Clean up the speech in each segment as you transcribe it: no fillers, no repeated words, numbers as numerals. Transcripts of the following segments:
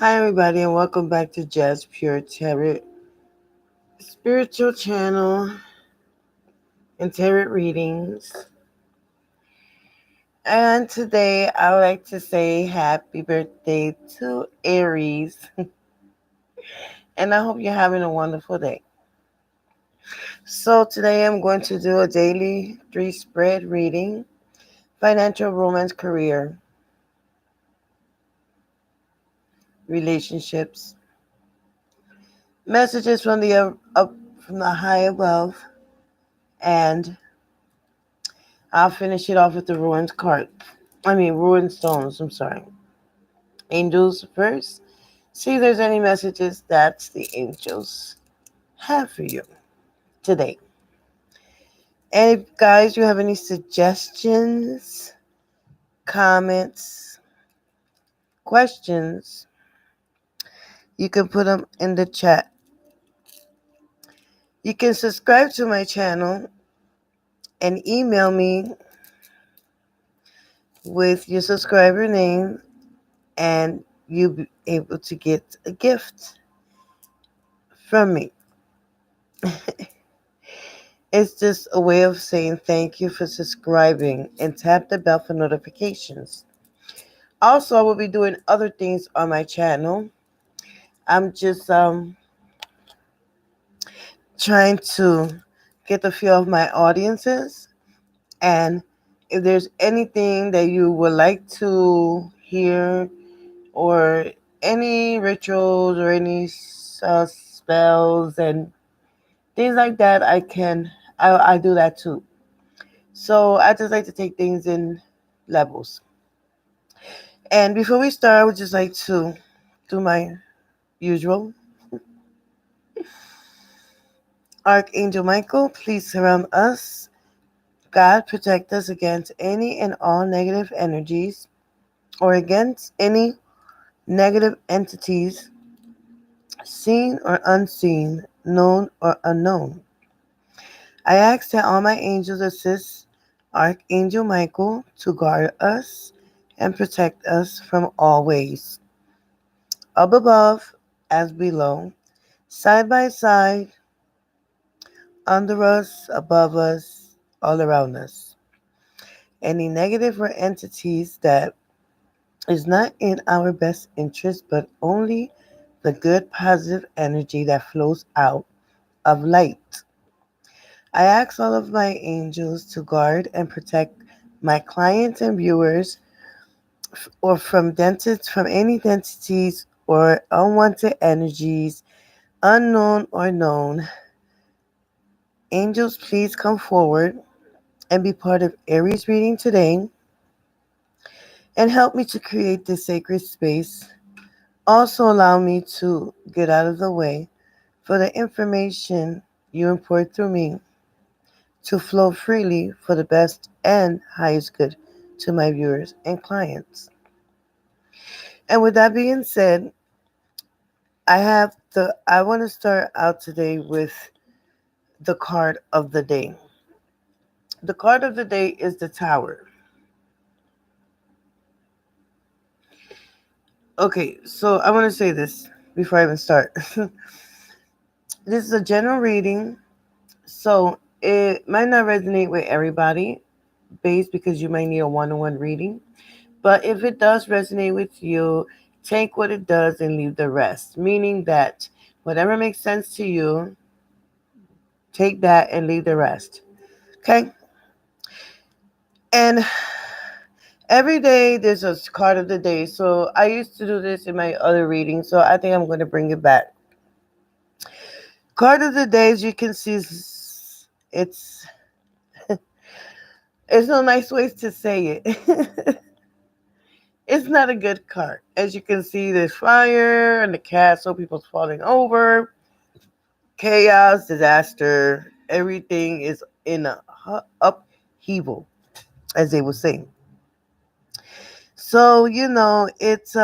Hi, everybody, and welcome back to Jazz Pure Tarot Spiritual Channel and Tarot Readings. And today I would like to say happy birthday to Aries, and I hope you're having a wonderful day. So, today I'm going to do a daily 3 spread reading: financial, romance, career, relationships, messages from the up from the high above, and I'll finish it off with the ruined card. Ruined stones. I'm sorry. Angels first. See if there's any messages that the angels have for you today. And if, guys, you have any suggestions, comments, questions, you can put them in the chat. You can subscribe to my channel and email me with your subscriber name, and you'll be able to get a gift from me. It's just a way of saying thank you for subscribing, and tap the bell for notifications. Also, I will be doing other things on my channel. I'm just trying to get the feel of my audiences, and if there's anything that you would like to hear, or any rituals or any spells and things like that, I do that too. So I just like to take things in levels. And before we start, I would just like to do my usual. Archangel Michael, please surround us. God, protect us against any and all negative energies, or against any negative entities, seen or unseen, known or unknown. I ask that all my angels assist Archangel Michael to guard us and protect us from all ways, up above as below, side by side, under us, above us, all around us. Any negative or entities that is not in our best interest, but only the good positive energy that flows out of light. I ask all of my angels to guard and protect my clients and viewers, or from any entities or unwanted energies, unknown or known. Angels, please come forward and be part of Aries reading today, and help me to create this sacred space. Also allow me to get out of the way for the information you import through me to flow freely for the best and highest good to my viewers and clients. And with that being said, I want to start out today with the card of the day. The card of the day is the Tower. Okay, so I want to say this before I even start. This is a general reading, so it might not resonate with everybody, based because you might need a one-on-one reading. But if it does resonate with you, take what it does and leave the rest. Meaning that whatever makes sense to you, take that and leave the rest. Okay? And every day there's a card of the day. So I used to do this in my other reading, so I think I'm going to bring it back. Card of the day, as you can see, it's no nice ways to say it. It's not a good card. As you can see, there's fire and the castle, people's falling over, chaos, disaster. Everything is in a upheaval, as they would say. So it's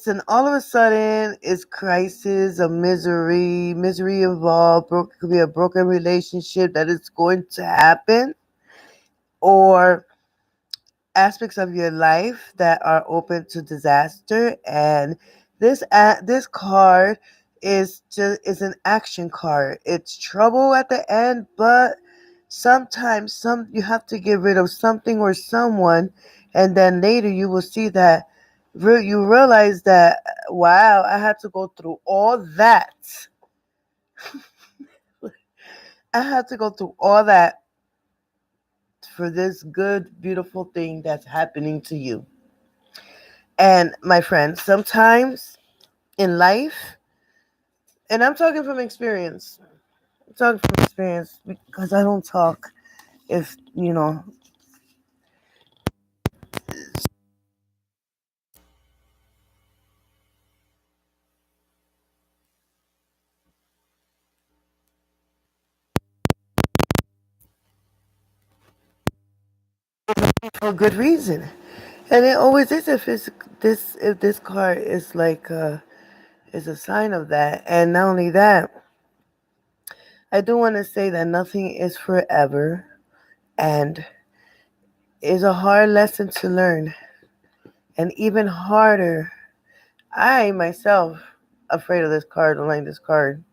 an all of a sudden it's crisis, a misery involved. It could be a broken relationship that is going to happen, or aspects of your life that are open to disaster, and this card is an action card. It's trouble at the end, but sometimes you have to get rid of something or someone, and then later you will see that you realize that, wow, I had to go through all that. I had to go through all that for this good, beautiful thing that's happening to you. And my friend, sometimes in life, and I'm talking from experience, I'm talking from experience because I don't talk if, for good reason. And it always is if this card is like is a sign of that. And not only that, I do want to say that nothing is forever, and it's a hard lesson to learn, and even harder. I myself afraid of this card, don't like this card.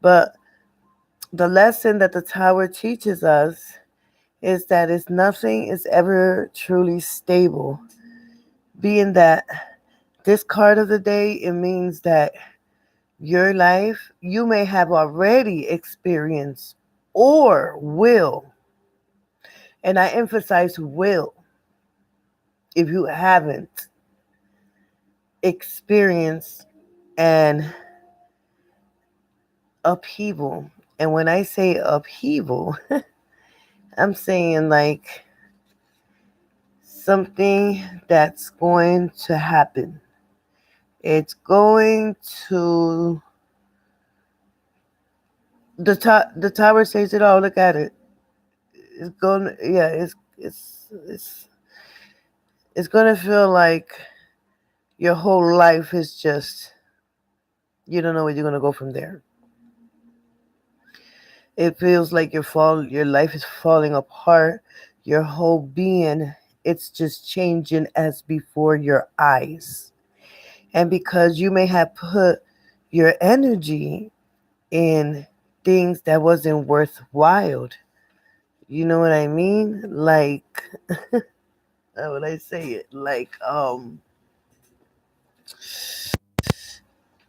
But the lesson that the tower teaches us is that it's nothing is ever truly stable. Being that this card of the day, it means that your life you may have already experienced or will, and I emphasize will, if you haven't experienced an upheaval. And when I say upheaval, I'm saying like something that's going to happen. It's going to the tower says it all. Look at it. It's going. Yeah. It's going to feel like your whole life is just you don't know where you're going to go from there. It feels like your life is falling apart. Your whole being, it's just changing as before your eyes. And because you may have put your energy in things that wasn't worthwhile. You know what I mean? Like how would I say it? Like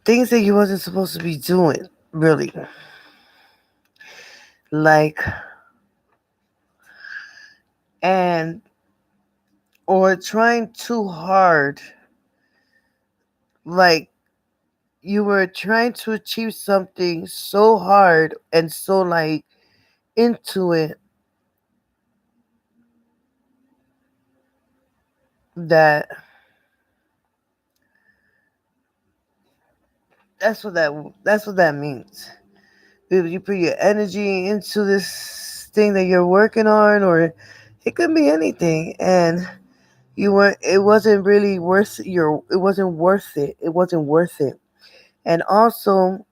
things that you wasn't supposed to be doing, really. Like and or trying too hard. Like you were trying to achieve something so hard and so like into it that that's what that means. If you put your energy into this thing that you're working on, or it could be anything, and you weren't it wasn't really worth your it wasn't worth it. It wasn't worth it. And also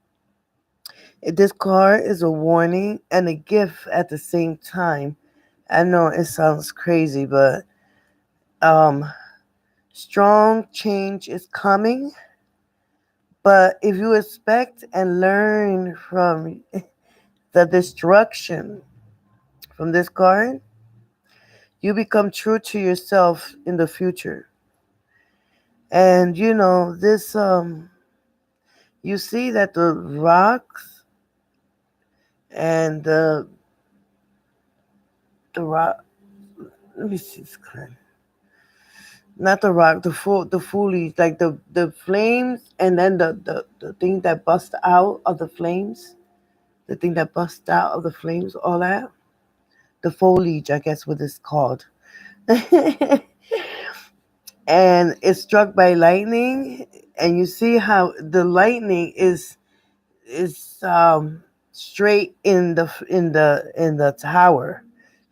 this card is a warning and a gift at the same time. I know it sounds crazy, but um strong change is coming. But if you expect and learn from the destruction from this card, you become true to yourself in the future. And this you see that the rocks and the rock let me see this card. Not the rock, the foliage, like the flames, and then the thing that busts out of the flames, the thing that busts out of the flames, all that. The foliage, I guess what it's called. And it's struck by lightning, and you see how the lightning is straight in the tower,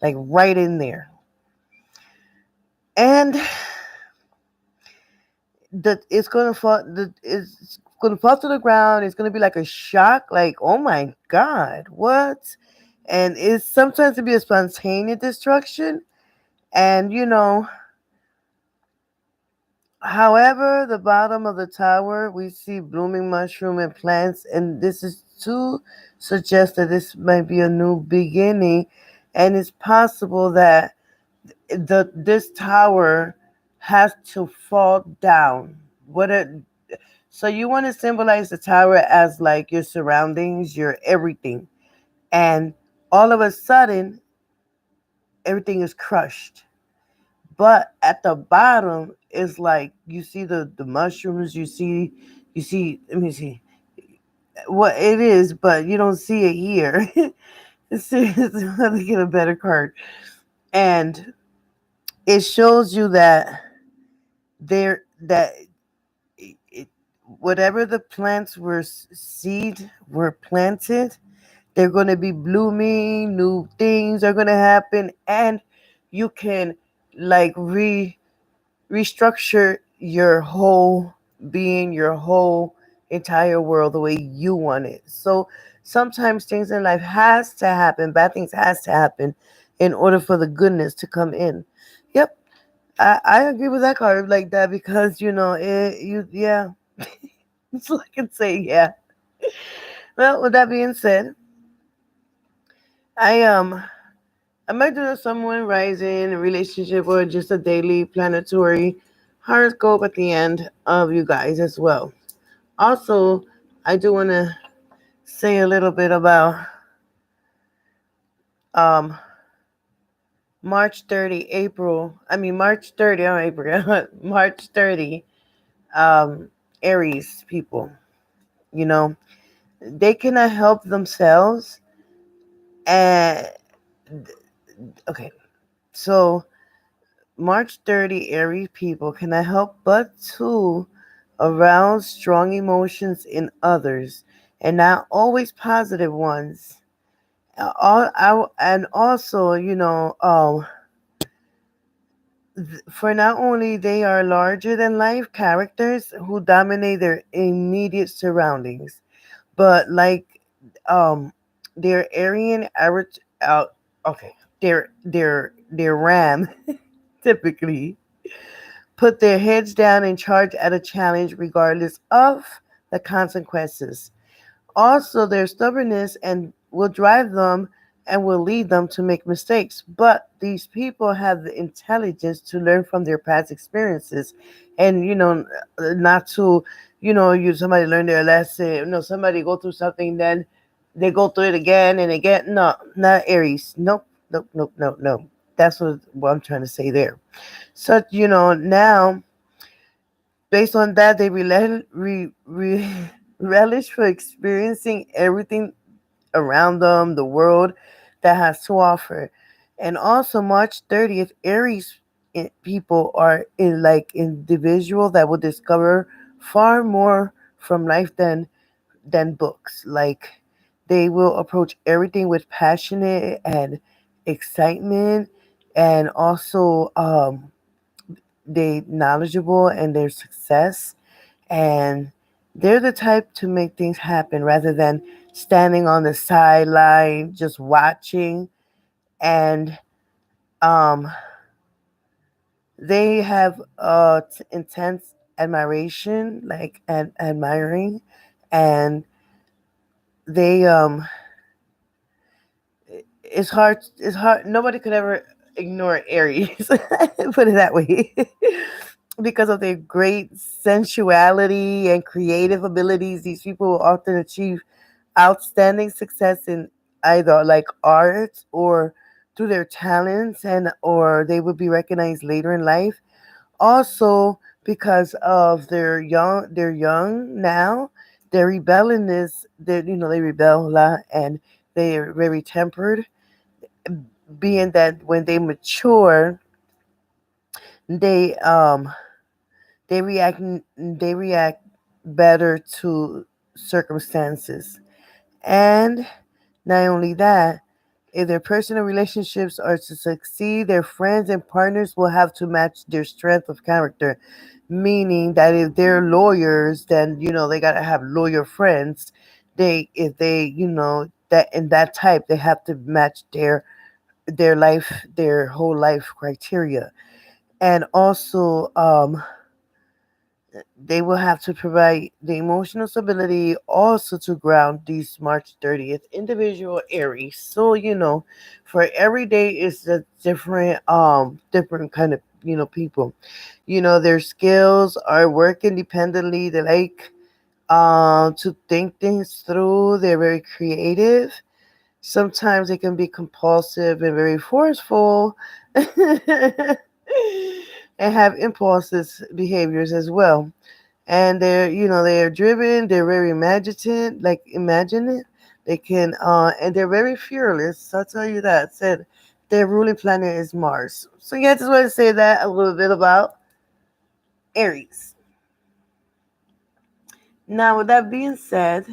like right in there. And it's gonna fall. It's gonna fall to the ground. It's gonna be like a shock. Like, oh my god, what? And it's sometimes to be a spontaneous destruction, And however, the bottom of the tower, we see blooming mushroom and plants, and this is to suggest that this might be a new beginning, and it's possible that this tower has to fall down. What it So you want to symbolize the tower as like your surroundings, your everything, and all of a sudden everything is crushed. But at the bottom is like you see the mushrooms, you see let me see what it is, but you don't see it here. Let me get a better card. And it shows you that there that it, whatever the plants were seed were planted, they're going to be blooming, new things are going to happen, and you can like restructure your whole being, your whole entire world the way you want it. So sometimes things in life has to happen, bad things has to happen in order for the goodness to come in. Yep, I agree with that card like that because yeah. So I can say yeah. Well, with that being said, I I might do someone rising, a relationship, or just a daily planetary horoscope at the end of you guys as well. Also, I do want to say a little bit about um March 30, March 30, oh, April, March 30, um, Aries people, you know, they cannot help themselves. And, okay, so March 30, Aries people cannot help but to arouse strong emotions in others, and not always positive ones. And also, for not only they are larger than life characters who dominate their immediate surroundings, but like um their Aryan average out okay, their ram typically put their heads down and charge at a challenge regardless of the consequences. Also, their stubbornness and will drive them and will lead them to make mistakes. But these people have the intelligence to learn from their past experiences, and not to, you somebody learn their lesson. No, somebody go through something, then they go through it again and again. No, not Aries. Nope, nope, nope, nope, nope. That's what I'm trying to say there. So now based on that, they relish for experiencing everything around them, the world that has to offer. And also, March 30th, Aries people are in like individual that will discover far more from life than books. Like they will approach everything with passionate and excitement, and also they knowledgeable and their success, and they're the type to make things happen rather than standing on the sideline just watching. And um they have intense admiration, like, and admiring, and they it's hard, nobody could ever ignore Aries. Put it that way. Because of their great sensuality and creative abilities, these people will often achieve outstanding success in either like art or through their talents, and or they would be recognized later in life. Also, because of they're young now, their rebelliousness, they rebel a lot, and they are very tempered, being that when they mature, they um they react better to circumstances. And not only that, if their personal relationships are to succeed, their friends and partners will have to match their strength of character. Meaning that if they're lawyers, then they gotta have lawyer friends. If they that in that type, they have to match their their whole life criteria. And also, they will have to provide the emotional stability also to ground these March 30th individual Aries. So, for every day is a different kind of, people. Their skills are work independently. They like to think things through. They're very creative. Sometimes they can be compulsive and very forceful and have impulsive behaviors as well. And they're driven, they're very imaginative. They can and they're very fearless. I'll tell you that. Said their ruling planet is Mars. So yeah, I just want to say that a little bit about Aries. Now with that being said,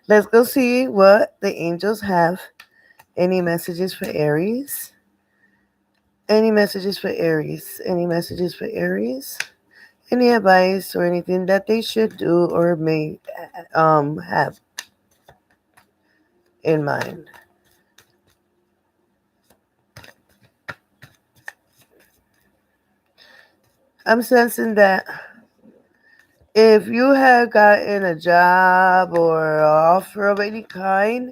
let's go see what the angels have. Any messages for Aries? Any messages for Aries? Any messages for Aries? Any advice or anything that they should do or may have in mind? I'm sensing that if you have gotten a job or an offer of any kind,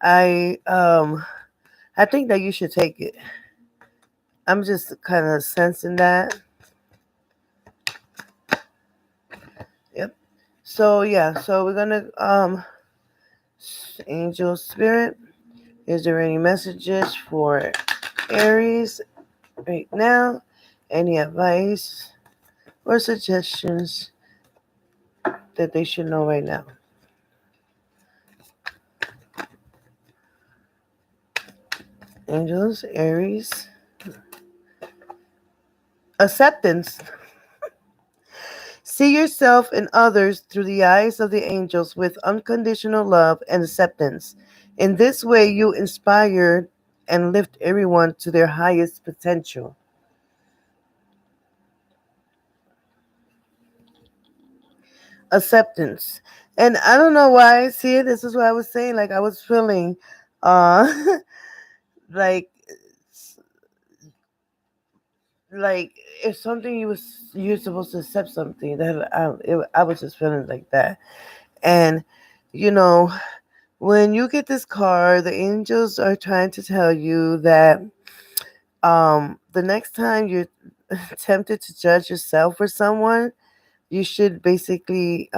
I um I think that you should take it. I'm just kind of sensing that. Yep. So yeah, so we're gonna angel spirit. Is there any messages for Aries right now? Any advice or suggestions that they should know right now? Angels, Aries, acceptance. See yourself and others through the eyes of the angels with unconditional love and acceptance. In this way, you inspire and lift everyone to their highest potential. Acceptance. And I don't know why. See, this is what I was saying. Like, I was feeling uh, like like if something you're supposed to accept something that I was just feeling like that. And you know when you get this card, the angels are trying to tell you that the next time you're tempted to judge yourself or someone, you should basically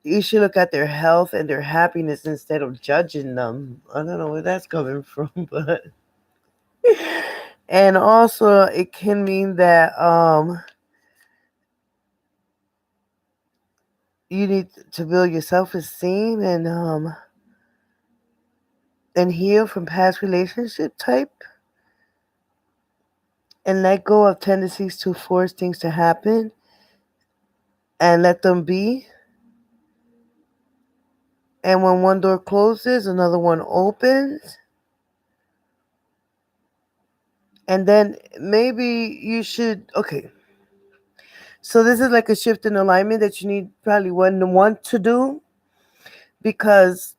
you should look at their health and their happiness instead of judging them. I don't know where that's coming from, but and also it can mean that you need to build your self-esteem and heal from past relationship type and let go of tendencies to force things to happen and let them be. And when one door closes, another one opens. And then maybe you should, okay. So this is like a shift in alignment that you need probably want to do because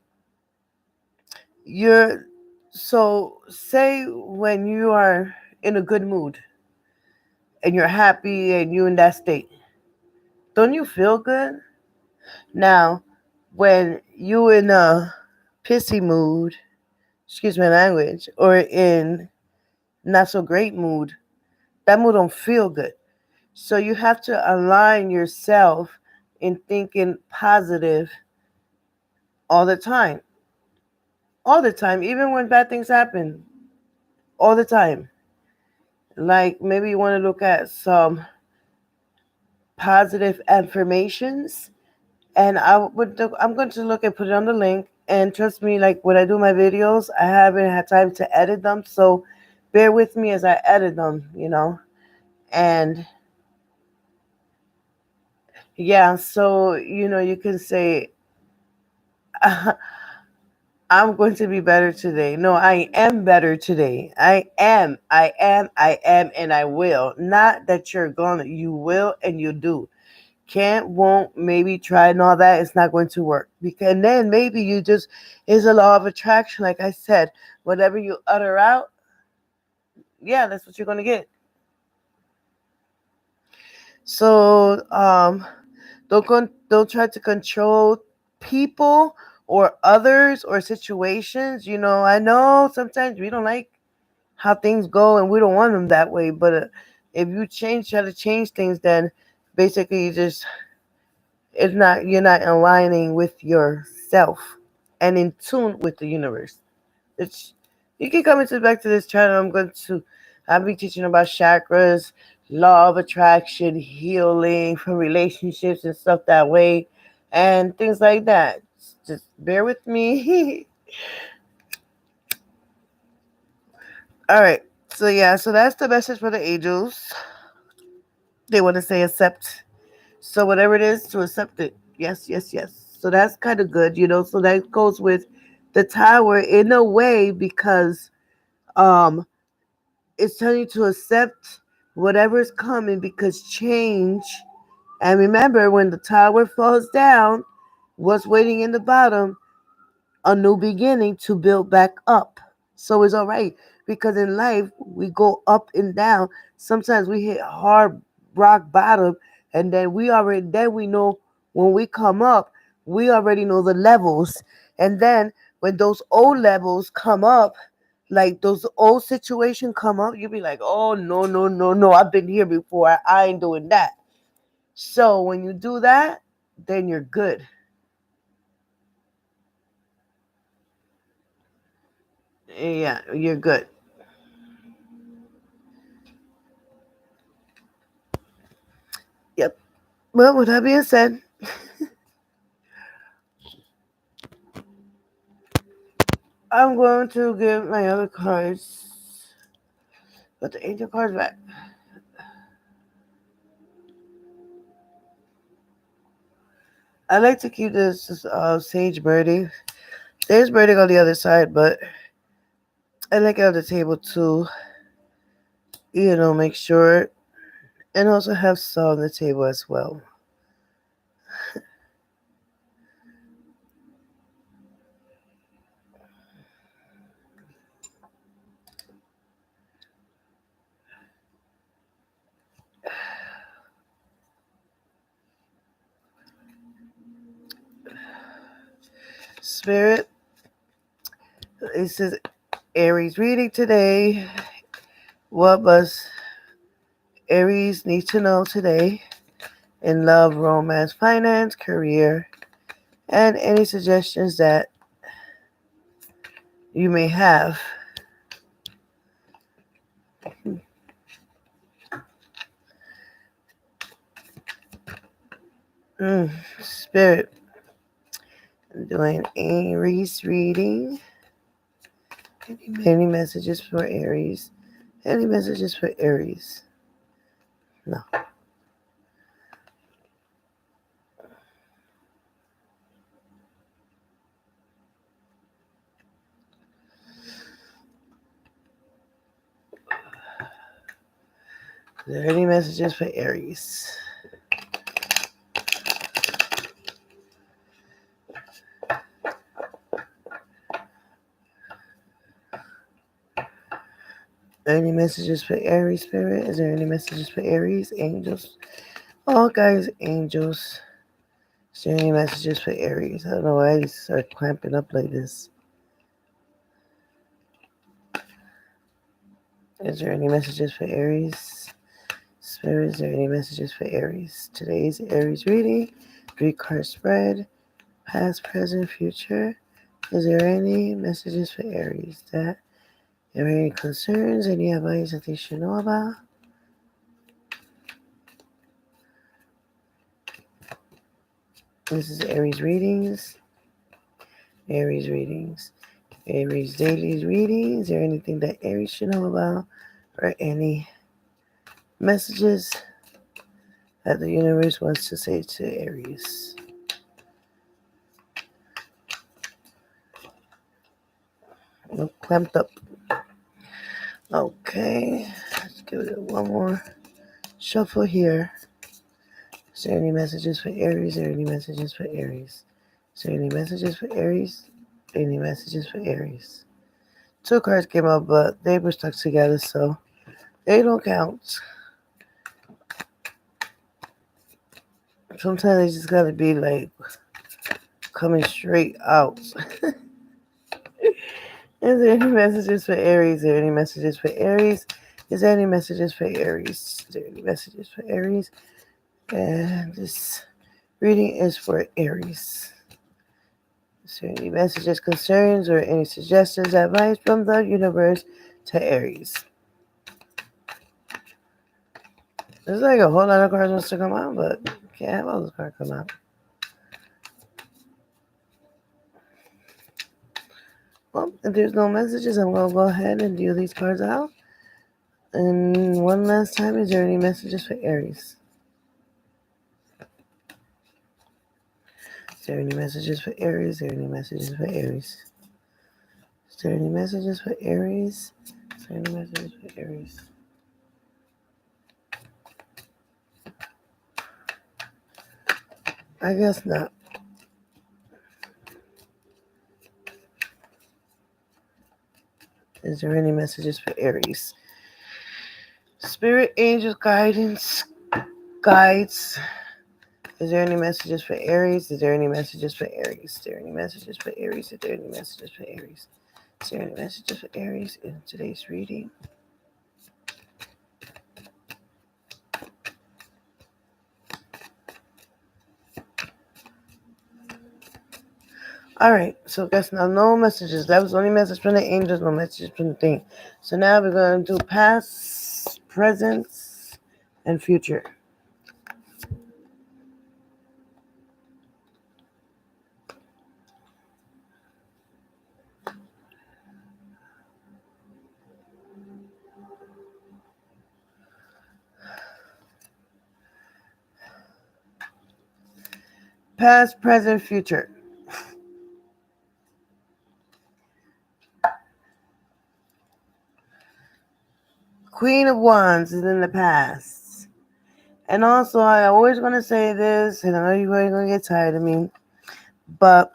you're, so say when you are in a good mood and you're happy and you in that state, don't you feel good? Now, when you in a pissy mood, excuse my language, or in not so great mood, that mood don't feel good. So you have to align yourself in thinking positive all the time. All the time, even when bad things happen. All the time. Like maybe you want to look at some positive affirmations and I'm going to look and put it on the link. And trust me, like when I do my videos, I haven't had time to edit them, so bear with me as I edit them. And yeah, so you can say, I'm going to be better today. No, I am better today. I am, and I will. Not that you're gonna, you will and you do. can't, won't, maybe try and all that, it's not going to work. And then maybe you just, it's a law of attraction. Like I said, whatever you utter out, yeah, that's what you're going to get. So don't try to control people or others or situations. I know sometimes we don't like how things go and we don't want them that way. But if you try to change things, then basically you're not aligning with yourself and in tune with the universe. It's You can come back to this channel. I'll be teaching about chakras, law of attraction, healing from relationships and stuff that way, and things like that. Just bear with me. All right. So yeah, so that's the message for the angels. They want to say accept. So whatever it is, to accept it. Yes, yes, yes. So that's kind of good. So that goes with the tower in a way, because um it's telling you to accept whatever is coming, because change. And remember, when the tower falls down, what's waiting in the bottom? A new beginning to build back up. So it's all right, because in life we go up and down. Sometimes we hit hard rock bottom, and then we know when we come up, we already know the levels. And then when those old levels come up, like those old situations come up, you'll be like, oh no, no, no, no, I've been here before. I ain't doing that. So when you do that, then you're good. Yeah, you're good. Yep. Well, with that being said, I'm going to give my other cards, put the angel cards back. I like to keep this sage birdie. There's birdie on the other side, but I like it on the table too. Make sure, and also have salt on the table as well. Spirit, it says Aries reading today. What must Aries need to know today in love, romance, finance, career, and any suggestions that you may have? Spirit, I'm doing Aries reading. Any messages for Aries? Any messages for Aries? No. Are there any messages for Aries? Any messages for Aries, Spirit? Is there any messages for Aries? Angels? Oh, guys, angels. Is there any messages for Aries? I don't know why I start clamping up like this. Is there any messages for Aries? Spirit, is there any messages for Aries? Today's Aries reading. 3-card spread. Past, present, future. Is there any messages for Aries? Are there any concerns? Any advice that they should know about? This is Aries readings. Aries readings. Aries daily readings. Is there anything that Aries should know about? Or any messages that the universe wants to say to Aries? Nope, clamped up. Okay, let's give it one more shuffle here. Is there any messages for Aries? Is there any messages for Aries? Is there any messages for Aries? Any messages for Aries? Two cards came out, but they were stuck together, so they don't count. Sometimes they just gotta be like coming straight out. Is there any messages for Aries? Is there any messages for Aries? Is there any messages for Aries? Is there any messages for Aries? And this reading is for Aries. Is there any messages, concerns, or any suggestions, advice from the universe to Aries? There's like a whole lot of cards wants to come out, but can't have all those cards come out. Well, if there's no messages, I'm going to go ahead and deal these cards out. And one last time, is there any messages for Aries? Is there any messages for Aries? Is there any messages for Aries? Is there any messages for Aries? Is there any messages for Aries? I guess not. Is there any messages for Aries? Spirit, angels, guidance, guides. Is there any messages for Aries? Is there any messages for Aries? Is there any messages for Aries? Is there any messages for Aries? Is there any messages for Aries in today's reading? All right, so guess now no messages. That was the only message from the angels, no messages from the thing. So now we're going to do past, present, and future. Past, present, future. Queen of Wands is in the past. And also, I always want to say this, and I know you're going to get tired of me, but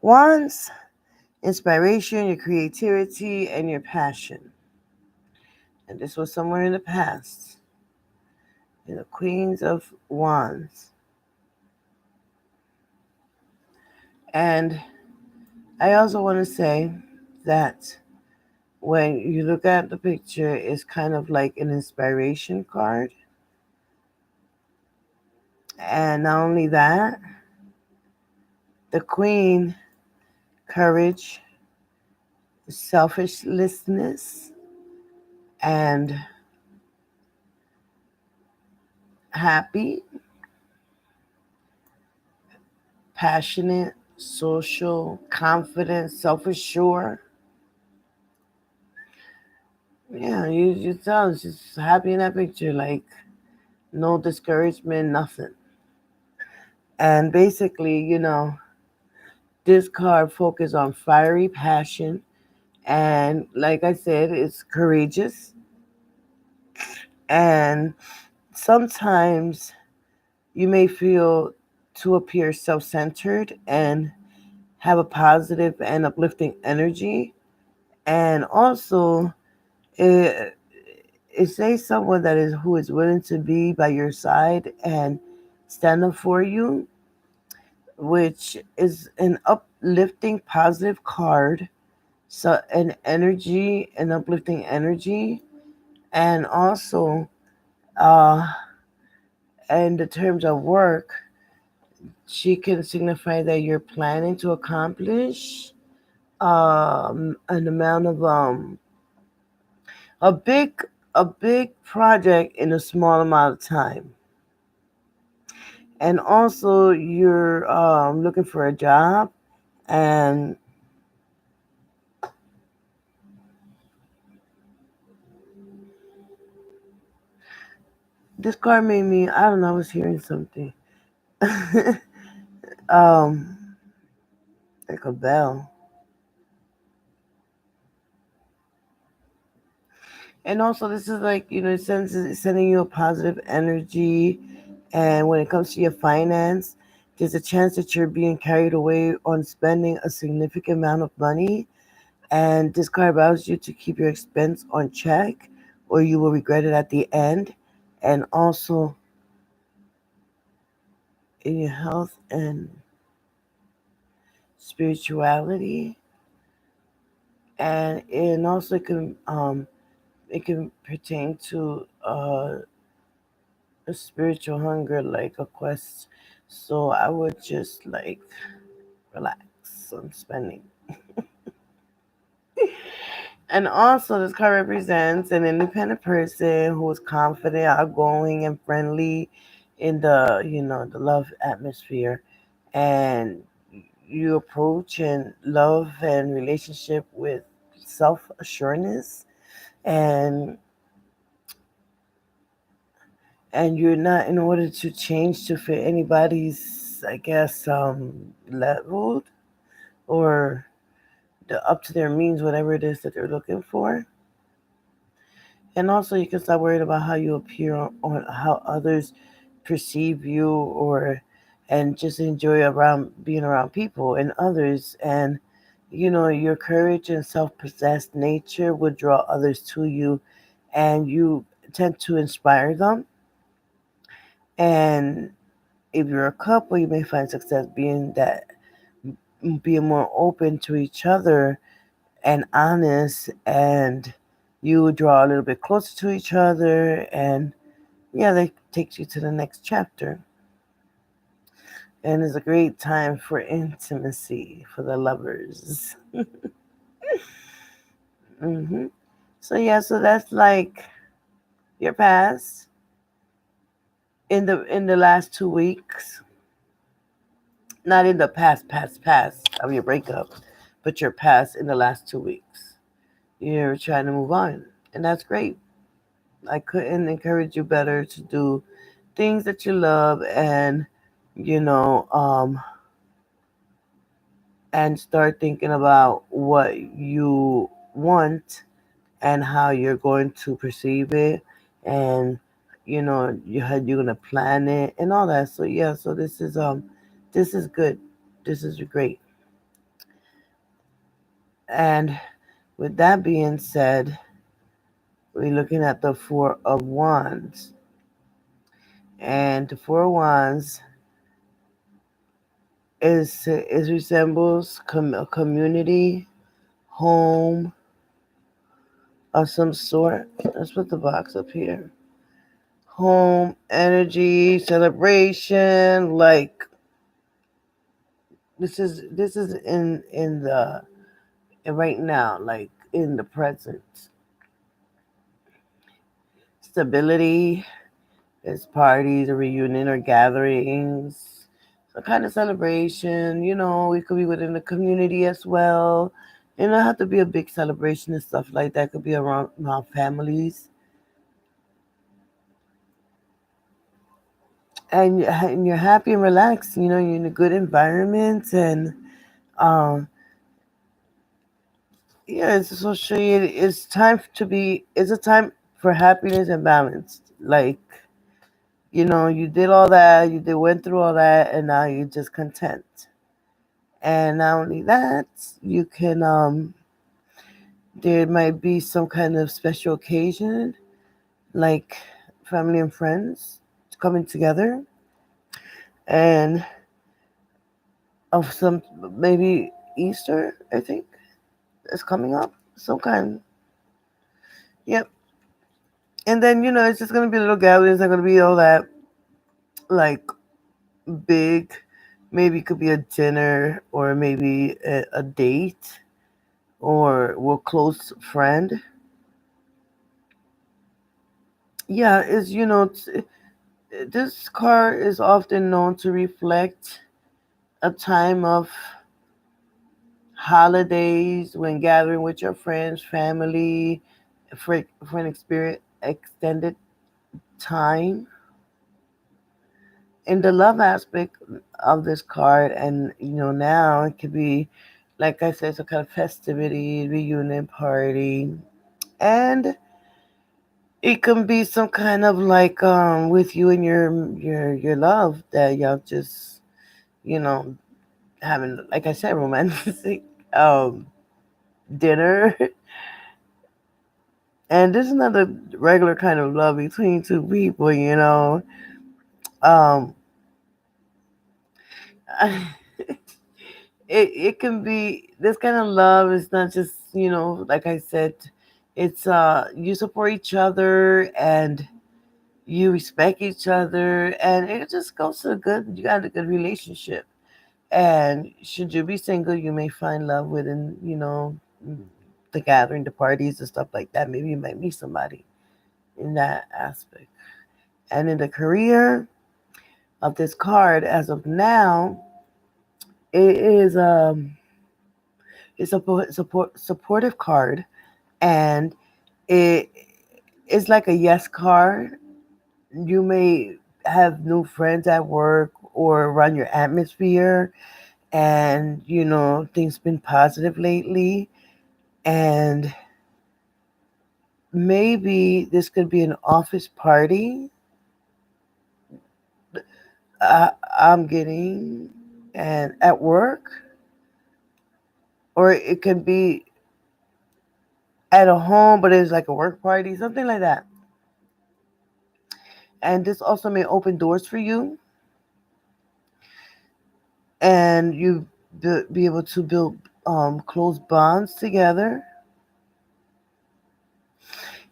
Wands, inspiration, your creativity, and your passion. And this was somewhere in the past. The Queens of Wands. And I also want to say that when you look at the picture, it's kind of like an inspiration card. And not only that, the Queen, courage, selflessness, and happy, passionate, social, confident, self-assured. Yeah, you tell she's happy in that picture, like no discouragement, nothing. And basically, this card focuses on fiery passion, and like I said, it's courageous. And sometimes you may feel to appear self-centered and have a positive and uplifting energy. And also, it, it says someone that is who is willing to be by your side and stand up for you, which is an uplifting positive card. So an uplifting energy, and also uh in the terms of work, she can signify that you're planning to accomplish an amount of a big a big project in a small amount of time. And also you're looking for a job, and this card made me, I don't know, I was hearing something. um like a bell. And also, this is like, it's sending you a positive energy. And when it comes to your finance, there's a chance that you're being carried away on spending a significant amount of money. And this card allows you to keep your expense on check, or you will regret it at the end. And also in your health and spirituality. And also it can pertain to a spiritual hunger, like a quest. So I would just like relax on spending. And also, this card represents an independent person who is confident, outgoing, and friendly in the love atmosphere. And you approach and love and relationship with self assurance, and you're not in order to change to fit anybody's, I guess, level, or up to their means, whatever it is that they're looking for. And also, you can stop worried about how you appear on how others perceive you, or and just enjoy around being around people and others. And your courage and self-possessed nature would draw others to you, and you tend to inspire them. And if you're a couple, you may find success being more open to each other and honest, and you would draw a little bit closer to each other, and yeah, that takes you to the next chapter. And it's a great time for intimacy for the lovers. hmm so that's like your past in the last 2 weeks. Not in the past of your breakup, but your past in the last 2 weeks. You're trying to move on, and that's great. I couldn't encourage you better to do things that you love, and you know um and start thinking about what you want and how you're going to perceive it, and you're gonna plan it and all that. So yeah, so this is good. This is great. And with that being said, we're looking at the Four of Wands. And the Four of Wands is resembles a community, home of some sort. Let's put the box up here. Home, energy, celebration. Like this is in the right now, like in the present. Stability. It's parties or reunion or gatherings. Some kind of celebration. It could be within the community as well. It don't have to be a big celebration and stuff like that. It could be around families. And you're happy and relaxed. You're in a good environment, and um, yeah, it's socially it's time to be. It's a time for happiness and balance. Like you did all that, went through all that, and now you're just content. And not only that, you can there might be some kind of special occasion, like family and friends coming together, and of some maybe Easter, I think, is coming up. Some kind. Yep. And then it's just gonna be little gatherings. It's not gonna be all that like big. Maybe it could be a dinner, or maybe a date, or a close friend. Yeah, this card is often known to reflect a time of holidays when gathering with your friends, family, for an experience extended time. In the love aspect of this card, and now it could be, like I said, some kind of festivity, reunion party, and It can be some kind of like with you and your love that y'all just you know having, like I said, romantic um dinner. And this is not a regular kind of love between two people, um it can be this kind of love is not just, like I said, it's you support each other and you respect each other, and it just goes to a good, you got a good relationship. And should you be single, you may find love within, the gathering, the parties and stuff like that. Maybe you might meet somebody in that aspect. And in the career of this card, as of now, it is it's a supportive card, and it is like a yes card. You may have new friends at work or around your atmosphere, and things been positive lately, and maybe this could be an office party. uh, I'm getting, and at work, or it could be at a home, but it's like a work party, something like that. And this also may open doors for you, and you be able to build close bonds together.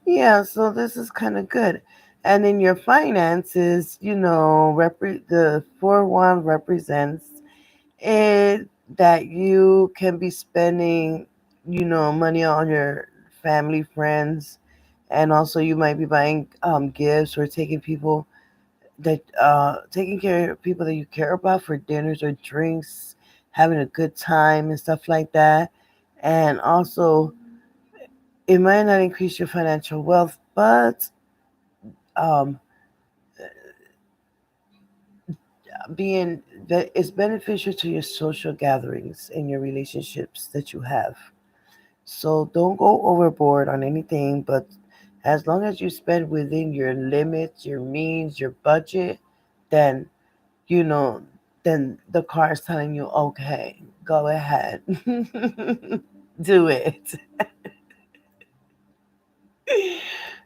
Yeah, so this is kind of good. And in your finances, the 4-1 represents it, that you can be spending, money on your family, friends, and also you might be buying gifts or taking care of people that you care about for dinners or drinks, having a good time and stuff like that. And also, it might not increase your financial wealth, but um, being that it's beneficial to your social gatherings and your relationships that you have. So don't go overboard on anything, but as long as you spend within your limits, your means, your budget, then you know, then the car is telling you, okay, go ahead, do it.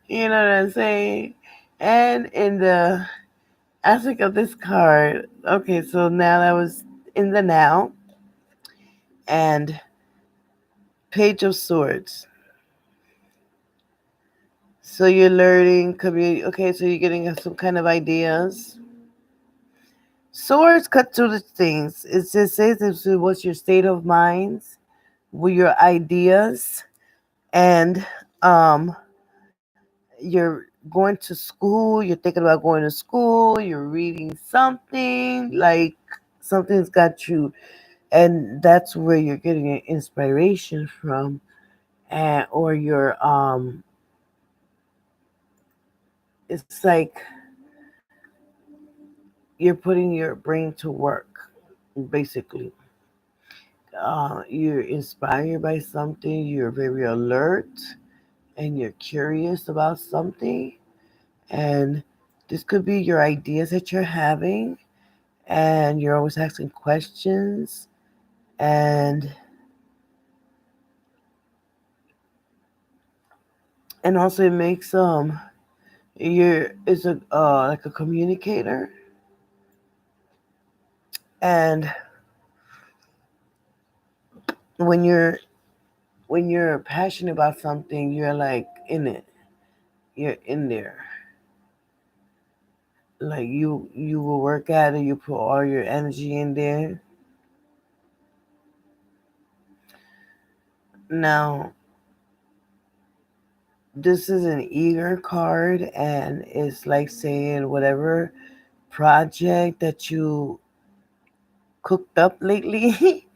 You know what I'm saying? And in the aspect of this card, okay, so now that was in the now, and Page of Swords. So you're learning community. Okay, so you're getting some kind of ideas. Swords cut through the things. It just says what's your state of mind, what your ideas, and um, you're going to school. You're thinking about going to school. You're reading something, like something's got you, and that's where you're getting your inspiration from, and or it's like you're putting your brain to work, basically. You're inspired by something, you're very alert, and you're curious about something. And this could be your ideas that you're having, and you're always asking questions. And also it makes you're is a like a communicator. And when you're passionate about something, you're like in it, you're in there, like you will work at it, you put all your energy in there. Now, this is an eager card, and it's like saying whatever project that you cooked up lately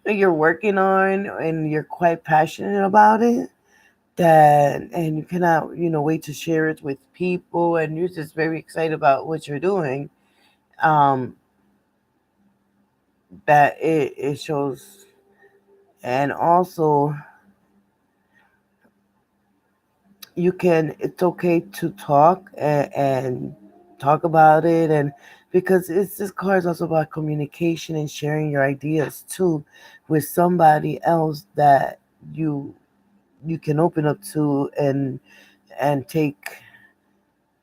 that you're working on and you're quite passionate about it, that and you cannot wait to share it with people, and you're just very excited about what you're doing. um that it shows. And also it's okay to talk and talk about it, and because this card is also about communication and sharing your ideas too with somebody else that you you can open up to and take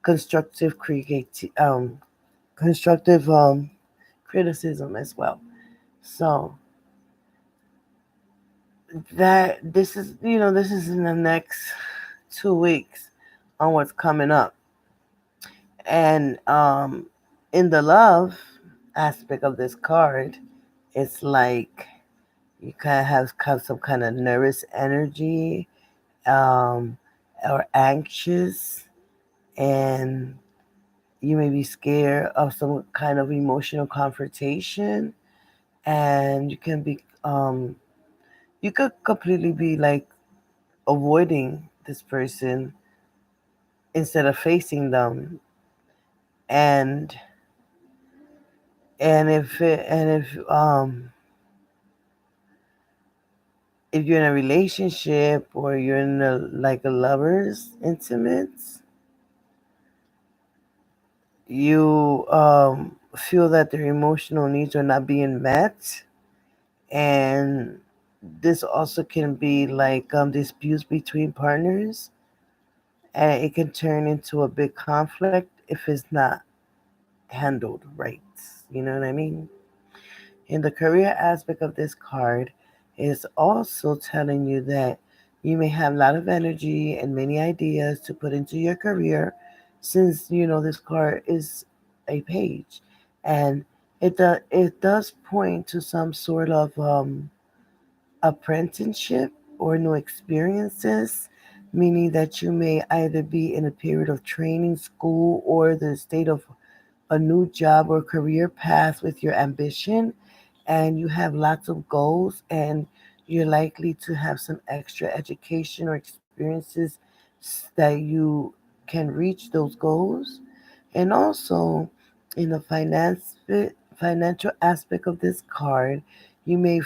constructive create constructive criticism as well. So that this is in the next 2 weeks on what's coming up. And in the love aspect of this card, it's like you kind of have some kind of nervous energy, um, or anxious, and you may be scared of some kind of emotional confrontation, and you could completely be like avoiding this person instead of facing them, and if you're in a relationship or you're in a lover's intimates, you feel that their emotional needs are not being met, and this also can be like disputes between partners, and it can turn into a big conflict if it's not handled right. You know what I mean? In the career aspect of this card is also telling you that you may have a lot of energy and many ideas to put into your career, since this card is a page, and it does point to some sort of apprenticeship or new experiences, meaning that you may either be in a period of training, school, or the state of a new job or career path with your ambition, and you have lots of goals, and you're likely to have some extra education or experiences that you can reach those goals. And also, in the financial aspect of this card, you may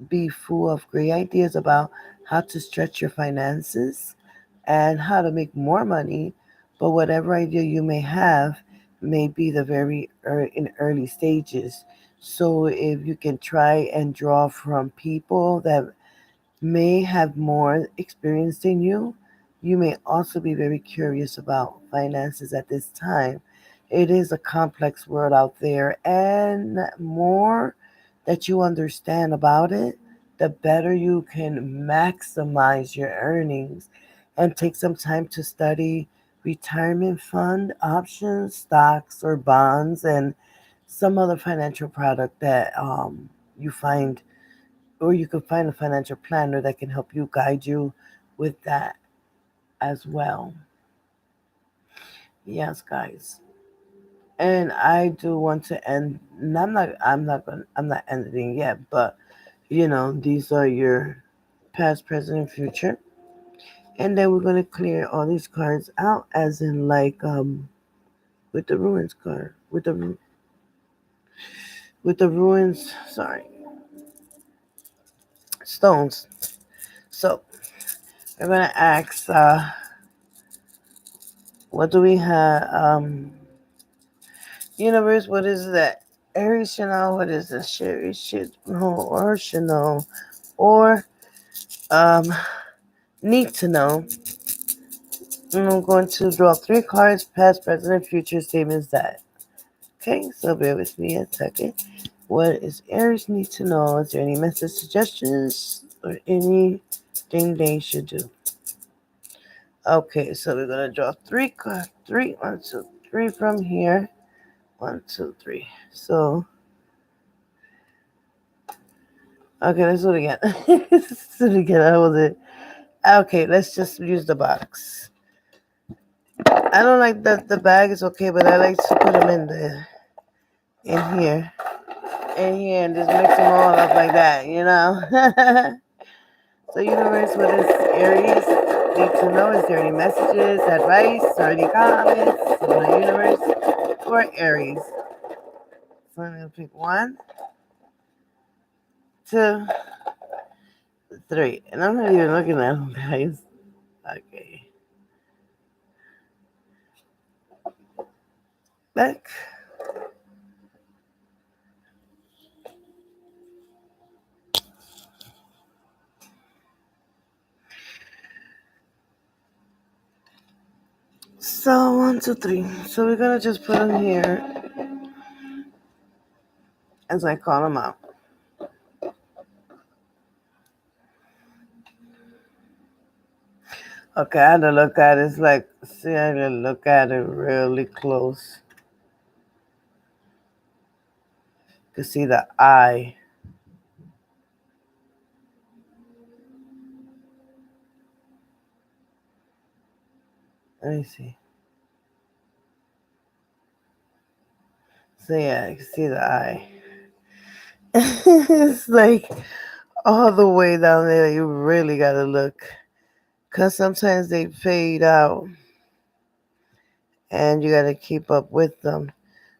be full of great ideas about how to stretch your finances and how to make more money, but whatever idea you may have may be the in early stages. So if you can try and draw from people that may have more experience than you, you may also be very curious about finances at this time. It is a complex world out there, and more that you understand about it, the better you can maximize your earnings and take some time to study retirement fund options, stocks, or bonds, and some other financial product that you find, or you can find a financial planner that can help you guide you with that as well. Yes, guys. And I do want to end. And I'm not ending yet, but these are your past, present, and future. And then we're gonna clear all these cards out, as in like with the ruins card, with the ruins. Sorry, stones. So we're gonna ask, what do we have? Universe, what is that? Aries should know. What is this? Sherry should know, or should know, or um need to know. And I'm going to draw 3 cards: past, present, and future. Same as that. Okay, so bear with me a second. What is Aries need to know? Is there any message suggestions or anything they should do? Okay, so we're gonna draw 3 cards. 1, 2, 3 from here. 1, 2, 3. So okay, let's do it again. Let's do it again. I was it. Okay, let's just use the box. I don't like that the bag is okay, but I like to put them in here, and just mix them all up like that. So, universe, what is Aries need to know? Is there any messages, advice, or any comments from the universe for Aries? So I'm gonna pick 1, 2, 3, and I'm not even looking at them, guys. Okay. back. So 1, 2, 3. So we're gonna just put them here as I call them out. Okay, I had to look at it. It's like, see, I had to look at it really close. You can see the eye. Let me see. So yeah, you can see the eye. It's like all the way down there. You really gotta look. Because sometimes they fade out. And you gotta keep up with them.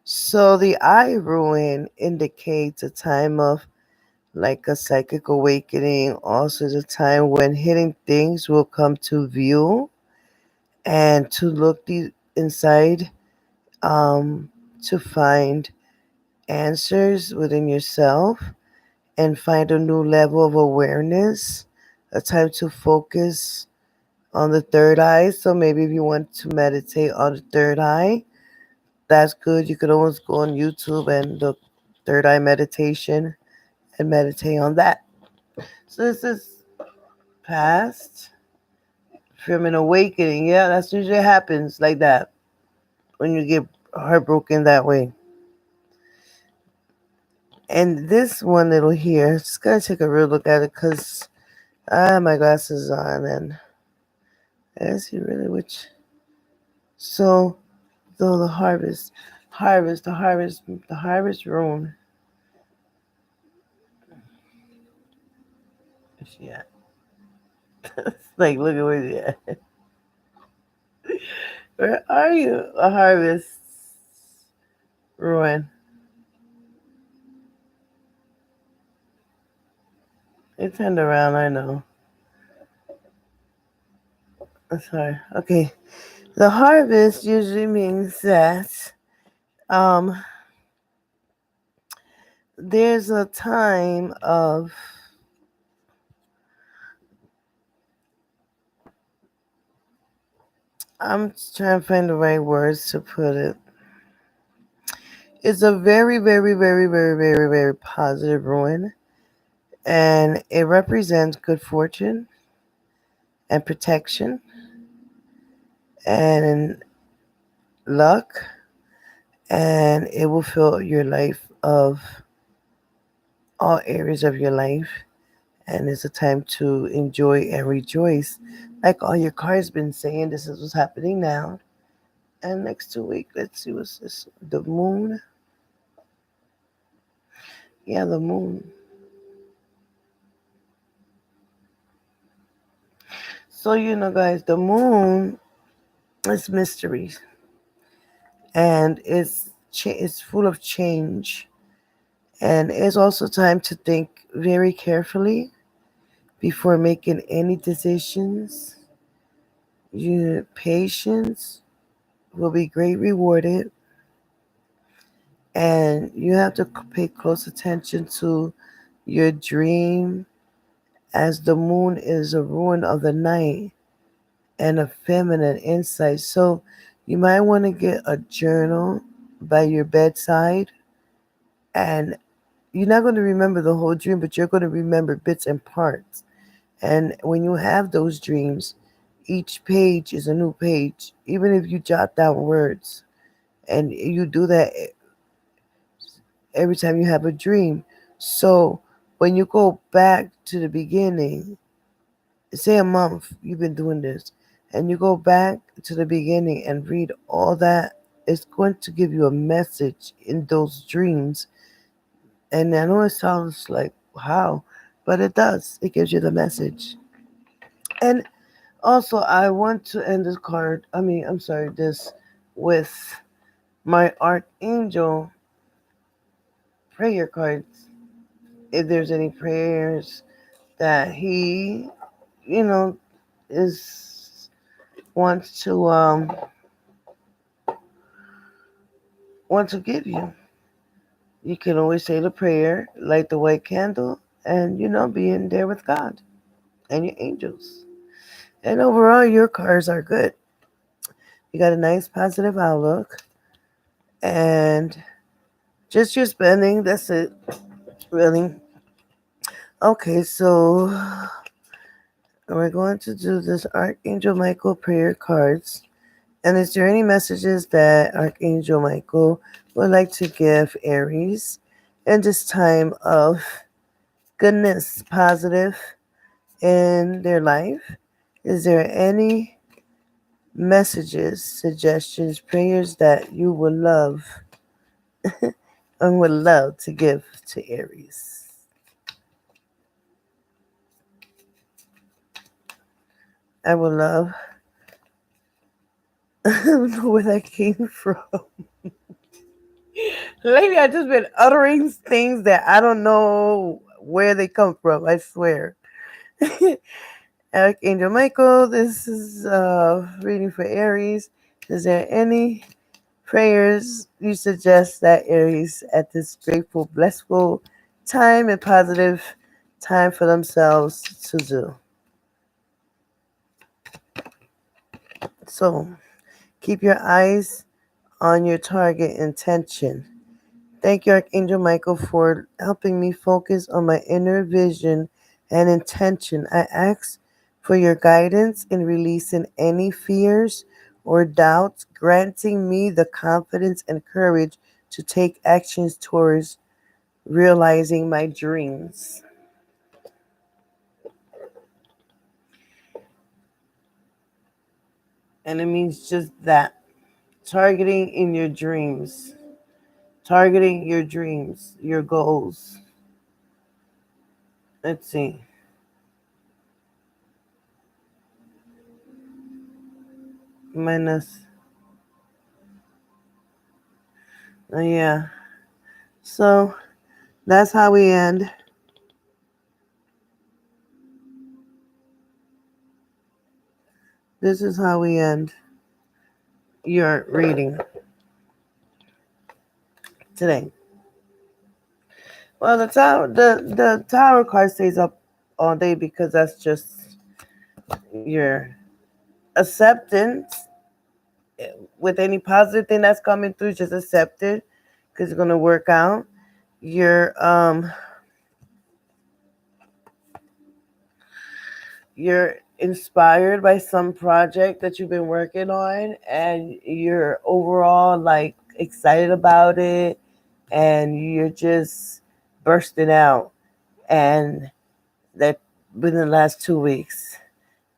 So the eye ruin indicates a time of like a psychic awakening, also the time when hidden things will come to view and to look inside um, to find answers within yourself and find a new level of awareness, a time to focus on the third eye. So maybe if you want to meditate on the third eye, that's good. You could always go on YouTube and look third eye meditation and meditate on that. So this is past from an awakening. Yeah, that's usually happens like that when you get heartbroken that way. And this one little here, just gotta take a real look at it because I have my glasses on and I see really which. So, though the harvest rune. Where's she at? Like, look at where she at. Where are you? A harvest ruin. It turned around, I know. Sorry. Okay. The harvest usually means that um, there's a time of I'm trying to find the right words to put it. It's a very, very, very, very, very, very positive ruin, and it represents good fortune and protection and luck, and it will fill your life of all areas of your life, and it's a time to enjoy and rejoice. Like all your cards been saying, this is what's happening now. And next 2 weeks, let's see what's this. The moon. Yeah, the moon. So guys, the moon is mysteries, and it's full of change, and it's also time to think very carefully before making any decisions. Your patience will be great rewarded, and you have to pay close attention to your dream, as the moon is a ruin of the night and a feminine insight. So you might want to get a journal by your bedside, and you're not going to remember the whole dream, but you're going to remember bits and parts. And when you have those dreams, each page is a new page, even if you jot down words. And you do that every time you have a dream. So when you go back to the beginning, say a month you've been doing this, and you go back to the beginning and read all that, it's going to give you a message in those dreams. And I know it sounds like how, but it does. It gives you the message. And also, I want to end this card. I'm sorry, this with my archangel prayer cards. If there's any prayers that he, you know, is wants to want to give you. You can always say the prayer, light the white candle, and be in there with God and your angels. And overall, your cards are good. You got a nice positive outlook, and just your spending. That's it, really. Okay, so we're going to do this Archangel Michael prayer cards. And is there any messages that Archangel Michael would like to give Aries in this time of goodness, positive in their life? Is there any messages, suggestions, prayers that you would love and would love to give to Aries? I would love. I don't know where that came from. Lately, I've just been uttering things that I don't know where they come from. I swear. Archangel Michael, this is reading for Aries. Is there any prayers you suggest that Aries at this grateful, blissful time and positive time for themselves to do? So keep your eyes on your target intention. Thank you, Archangel Michael, for helping me focus on my inner vision and intention. I ask for your guidance in releasing any fears or doubts, granting me the confidence and courage to take actions towards realizing my dreams. And it means just that, targeting in your dreams, targeting your dreams, your goals. Let's see. Minus. Yeah. So that's how we end. This is how we end your reading today. Well, the tower card stays up all day because that's just your acceptance with any positive thing that's coming through. Just accept it because it's gonna work out. You're you're inspired by some project that you've been working on, and you're overall like excited about it, and you're just bursting out, and that within the last 2 weeks.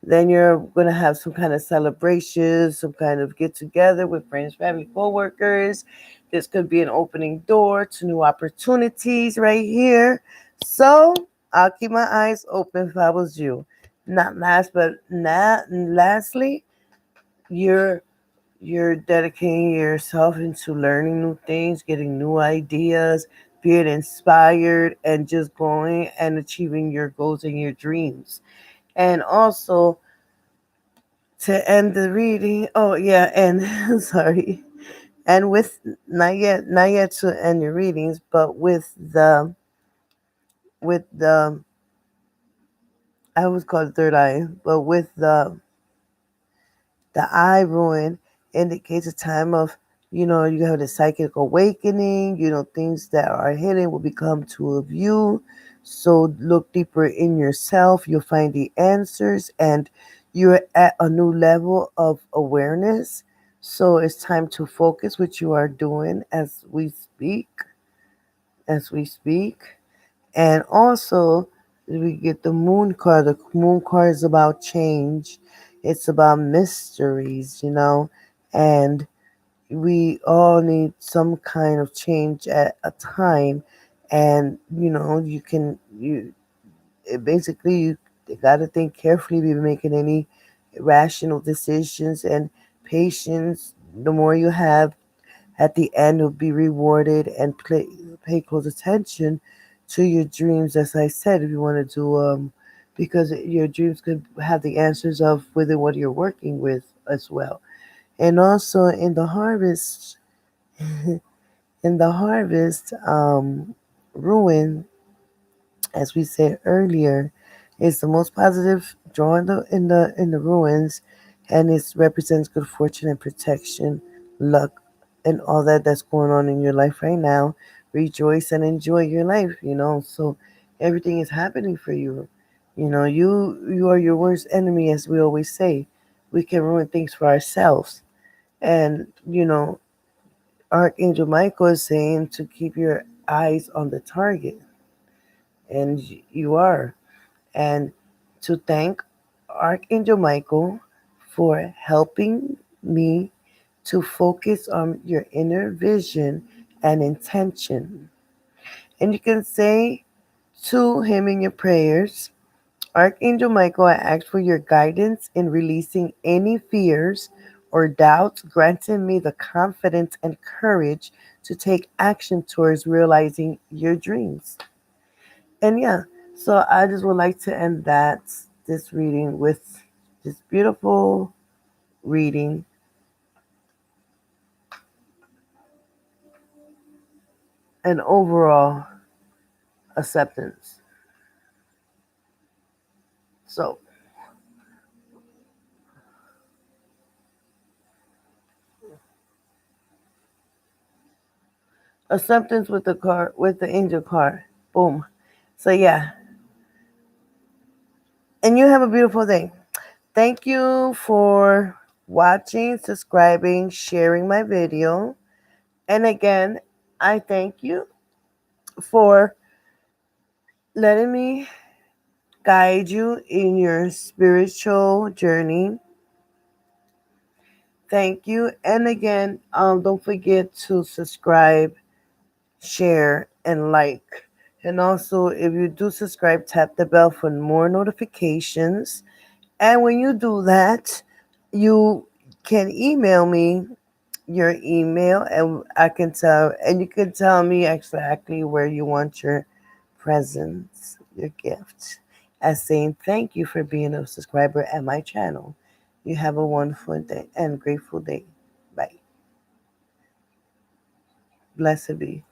Then you're going to have some kind of celebration, some kind of get together with friends, family, co-workers. This could be an opening door to new opportunities right here. So I'll keep my eyes open if I was you. Not last, but not lastly, you're you're dedicating yourself into learning new things, getting new ideas, being inspired, and just going and achieving your goals and your dreams. And also to end the reading, oh yeah, and sorry, and with not yet to end your readings, but with the I was called third eye, but with the eye ruin indicates a time of, you have the psychic awakening, things that are hidden will become to view. So look deeper in yourself, you'll find the answers, and you're at a new level of awareness. So it's time to focus what you are doing as we speak. And also, we get the moon card. The moon card is about change. It's about mysteries. And we all need some kind of change at a time. And, basically, you got to think carefully before making any rational decisions, and patience. The more you have, at the end will be rewarded, and pay close attention to your dreams. As I said, if you want to do because your dreams could have the answers of within what you're working with as well. And also in the harvest, In the harvest, ruin, as we said earlier, is the most positive draw in the ruins, and it represents good fortune and protection, luck, and all that's going on in your life right now. Rejoice and enjoy your life, So everything is happening for you. You are your worst enemy, as we always say. We can ruin things for ourselves, and Archangel Michael is saying to keep your eyes on the target, and you are. And to thank Archangel Michael for helping me to focus on your inner vision and intention. And you can say to him in your prayers, Archangel Michael, I ask for your guidance in releasing any fears or doubts, granting me the confidence and courage to take action towards realizing your dreams. And yeah, so I just would like to end this reading with this beautiful reading and overall acceptance. So acceptance with the angel card. Boom. So yeah, and you have a beautiful day. Thank you for watching, subscribing, sharing my video. And again, I thank you for letting me guide you in your spiritual journey. Thank you. And again, don't forget to subscribe, share, and like. And also, if you do subscribe, tap the bell for more notifications. And when you do that, you can email me your email, and you can tell me exactly where you want your presents, your gift, as saying thank you for being a subscriber at my channel. You have a wonderful day and grateful day. Bye. Blessed be.